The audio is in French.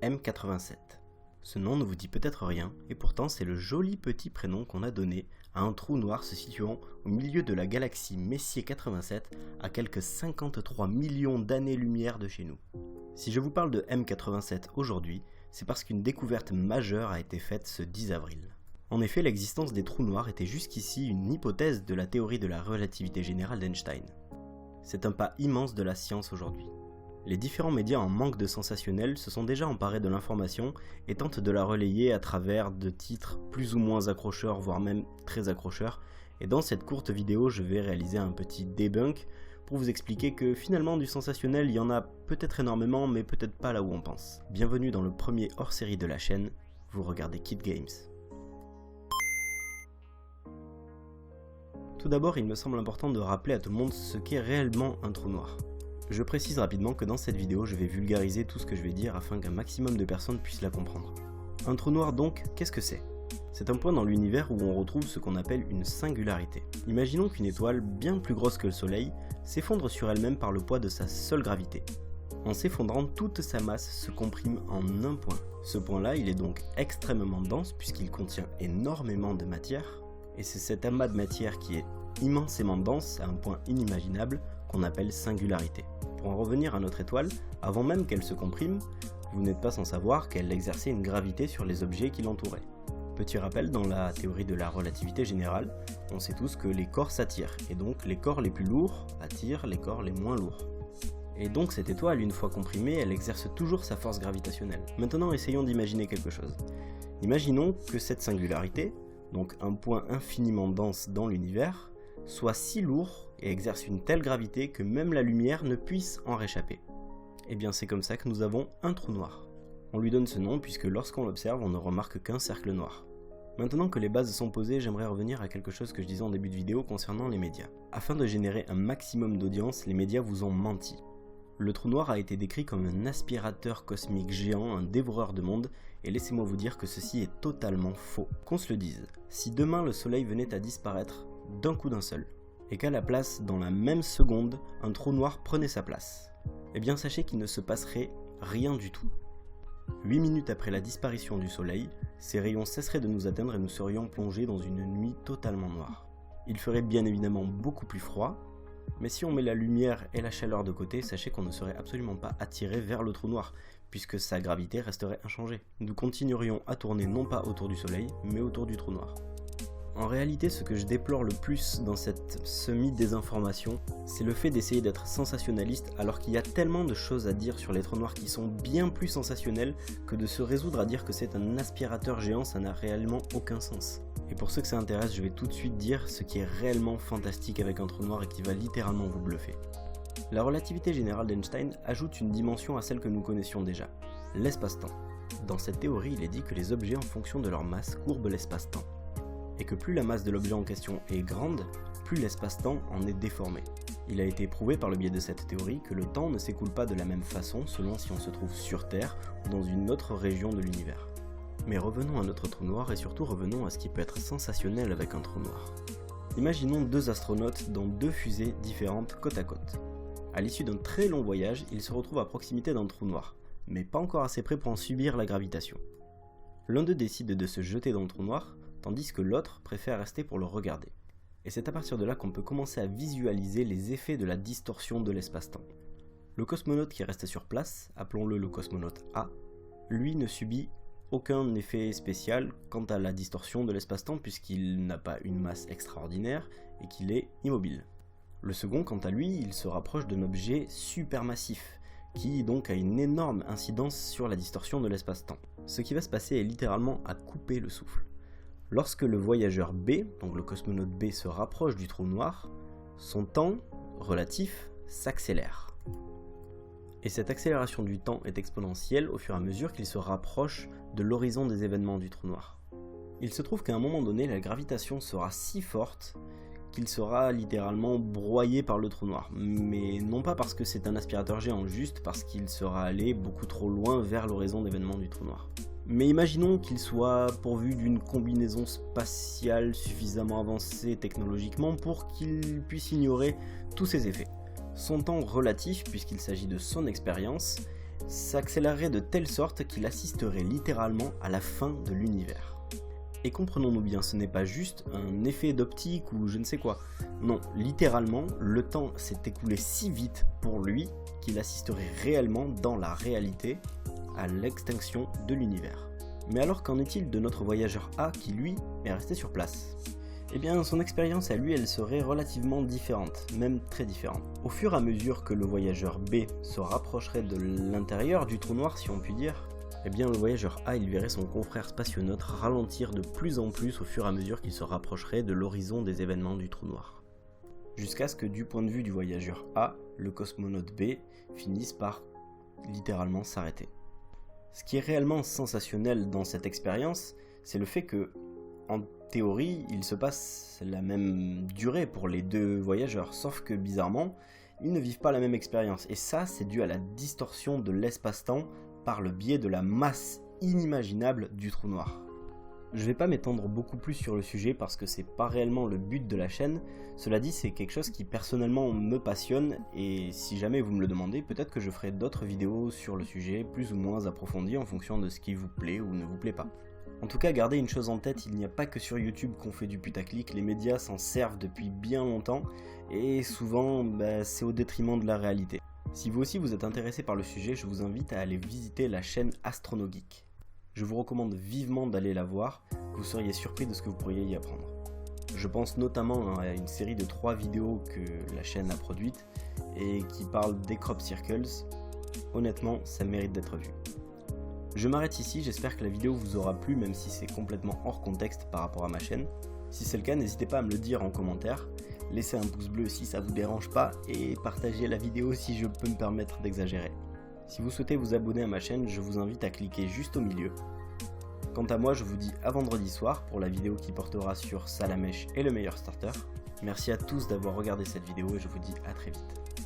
M87. Ce nom ne vous dit peut-être rien, et pourtant c'est le joli petit prénom qu'on a donné à un trou noir se situant au milieu de la galaxie Messier 87 à quelques 53 millions d'années-lumière de chez nous. Si je vous parle de M87 aujourd'hui, c'est parce qu'une découverte majeure a été faite ce 10 avril. En effet, l'existence des trous noirs était jusqu'ici une hypothèse de la théorie de la relativité générale d'Einstein. C'est un pas immense de la science aujourd'hui. Les différents médias en manque de sensationnel se sont déjà emparés de l'information et tentent de la relayer à travers de titres plus ou moins accrocheurs, voire même très accrocheurs. Et dans cette courte vidéo, je vais réaliser un petit debunk pour vous expliquer que finalement du sensationnel, il y en a peut-être énormément, mais peut-être pas là où on pense. Bienvenue dans le premier hors-série de la chaîne, vous regardez Kid Games. Tout d'abord, il me semble important de rappeler à tout le monde ce qu'est réellement un trou noir. Je précise rapidement que dans cette vidéo, je vais vulgariser tout ce que je vais dire afin qu'un maximum de personnes puissent la comprendre. Un trou noir donc, qu'est-ce que c'est ? C'est un point dans l'univers où on retrouve ce qu'on appelle une singularité. Imaginons qu'une étoile bien plus grosse que le Soleil s'effondre sur elle-même par le poids de sa seule gravité. En s'effondrant, toute sa masse se comprime en un point. Ce point-là, il est donc extrêmement dense puisqu'il contient énormément de matière, et c'est cet amas de matière qui est immensément dense à un point inimaginable qu'on appelle singularité. Pour en revenir à notre étoile, avant même qu'elle se comprime, vous n'êtes pas sans savoir qu'elle exerçait une gravité sur les objets qui l'entouraient. Petit rappel, dans la théorie de la relativité générale, on sait tous que les corps s'attirent, et donc les corps les plus lourds attirent les corps les moins lourds. Et donc cette étoile, une fois comprimée, elle exerce toujours sa force gravitationnelle. Maintenant, essayons d'imaginer quelque chose. Imaginons que cette singularité, donc un point infiniment dense dans l'univers, soit si lourd et exerce une telle gravité que même la lumière ne puisse en réchapper. Et bien c'est comme ça que nous avons un trou noir. On lui donne ce nom puisque lorsqu'on l'observe, on ne remarque qu'un cercle noir. Maintenant que les bases sont posées, j'aimerais revenir à quelque chose que je disais en début de vidéo concernant les médias. Afin de générer un maximum d'audience, les médias vous ont menti. Le trou noir a été décrit comme un aspirateur cosmique géant, un dévoreur de monde, et laissez-moi vous dire que ceci est totalement faux. Qu'on se le dise, si demain le soleil venait à disparaître d'un coup d'un seul, et qu'à la place, dans la même seconde, un trou noir prenait sa place, eh bien sachez qu'il ne se passerait rien du tout. 8 minutes après la disparition du soleil, ses rayons cesseraient de nous atteindre et nous serions plongés dans une nuit totalement noire. Il ferait bien évidemment beaucoup plus froid, mais si on met la lumière et la chaleur de côté, sachez qu'on ne serait absolument pas attiré vers le trou noir, puisque sa gravité resterait inchangée. Nous continuerions à tourner non pas autour du soleil, mais autour du trou noir. En réalité, ce que je déplore le plus dans cette semi-désinformation, c'est le fait d'essayer d'être sensationnaliste alors qu'il y a tellement de choses à dire sur les trous noirs qui sont bien plus sensationnelles que de se résoudre à dire que c'est un aspirateur géant, ça n'a réellement aucun sens. Et pour ceux que ça intéresse, je vais tout de suite dire ce qui est réellement fantastique avec un trou noir et qui va littéralement vous bluffer. La relativité générale d'Einstein ajoute une dimension à celle que nous connaissions déjà, l'espace-temps. Dans cette théorie, il est dit que les objets en fonction de leur masse courbent l'espace-temps, et que plus la masse de l'objet en question est grande, plus l'espace-temps en est déformé. Il a été prouvé par le biais de cette théorie que le temps ne s'écoule pas de la même façon selon si on se trouve sur Terre ou dans une autre région de l'univers. Mais revenons à notre trou noir et surtout revenons à ce qui peut être sensationnel avec un trou noir. Imaginons deux astronautes dans deux fusées différentes côte à côte. À l'issue d'un très long voyage, ils se retrouvent à proximité d'un trou noir, mais pas encore assez près pour en subir la gravitation. L'un d'eux décide de se jeter dans le trou noir, tandis que l'autre préfère rester pour le regarder. Et c'est à partir de là qu'on peut commencer à visualiser les effets de la distorsion de l'espace-temps. Le cosmonaute qui reste sur place, appelons-le le cosmonaute A, lui ne subit aucun effet spécial quant à la distorsion de l'espace-temps puisqu'il n'a pas une masse extraordinaire et qu'il est immobile. Le second, quant à lui, il se rapproche d'un objet supermassif, qui donc a une énorme incidence sur la distorsion de l'espace-temps. Ce qui va se passer est littéralement à couper le souffle. Lorsque le voyageur B, donc le cosmonaute B, se rapproche du trou noir, son temps relatif s'accélère. Et cette accélération du temps est exponentielle au fur et à mesure qu'il se rapproche de l'horizon des événements du trou noir. Il se trouve qu'à un moment donné, la gravitation sera si forte qu'il sera littéralement broyé par le trou noir. Mais non pas parce que c'est un aspirateur géant, juste parce qu'il sera allé beaucoup trop loin vers l'horizon d'événements du trou noir. Mais imaginons qu'il soit pourvu d'une combinaison spatiale suffisamment avancée technologiquement pour qu'il puisse ignorer tous ces effets. Son temps relatif, puisqu'il s'agit de son expérience, s'accélérerait de telle sorte qu'il assisterait littéralement à la fin de l'univers. Et comprenons-nous bien, ce n'est pas juste un effet d'optique ou je ne sais quoi. Non, littéralement, le temps s'est écoulé si vite pour lui qu'il assisterait réellement dans la réalité à l'extinction de l'univers. Mais alors qu'en est-il de notre voyageur A qui lui est resté sur place ? Eh bien son expérience à lui elle serait relativement différente, même très différente. Au fur et à mesure que le voyageur B se rapprocherait de l'intérieur du trou noir si on peut dire, eh bien le voyageur A il verrait son confrère spationaute ralentir de plus en plus au fur et à mesure qu'il se rapprocherait de l'horizon des événements du trou noir. Jusqu'à ce que du point de vue du voyageur A, le cosmonaute B finisse par littéralement s'arrêter. Ce qui est réellement sensationnel dans cette expérience, c'est le fait que, en théorie, il se passe la même durée pour les deux voyageurs, sauf que bizarrement, ils ne vivent pas la même expérience. Et ça, c'est dû à la distorsion de l'espace-temps par le biais de la masse inimaginable du trou noir. Je vais pas m'étendre beaucoup plus sur le sujet parce que c'est pas réellement le but de la chaîne. Cela dit, c'est quelque chose qui personnellement me passionne et si jamais vous me le demandez, peut-être que je ferai d'autres vidéos sur le sujet plus ou moins approfondies en fonction de ce qui vous plaît ou ne vous plaît pas. En tout cas, gardez une chose en tête, il n'y a pas que sur YouTube qu'on fait du putaclic, les médias s'en servent depuis bien longtemps et souvent c'est au détriment de la réalité. Si vous aussi vous êtes intéressé par le sujet, je vous invite à aller visiter la chaîne Astronogeek. Je vous recommande vivement d'aller la voir, vous seriez surpris de ce que vous pourriez y apprendre. Je pense notamment à une série de 3 vidéos que la chaîne a produites et qui parlent des crop circles. Honnêtement, ça mérite d'être vu. Je m'arrête ici, j'espère que la vidéo vous aura plu même si c'est complètement hors contexte par rapport à ma chaîne. Si c'est le cas, n'hésitez pas à me le dire en commentaire, laissez un pouce bleu si ça vous dérange pas et partagez la vidéo si je peux me permettre d'exagérer. Si vous souhaitez vous abonner à ma chaîne, je vous invite à cliquer juste au milieu. Quant à moi, je vous dis à vendredi soir pour la vidéo qui portera sur Salamèche et le meilleur starter. Merci à tous d'avoir regardé cette vidéo et je vous dis à très vite.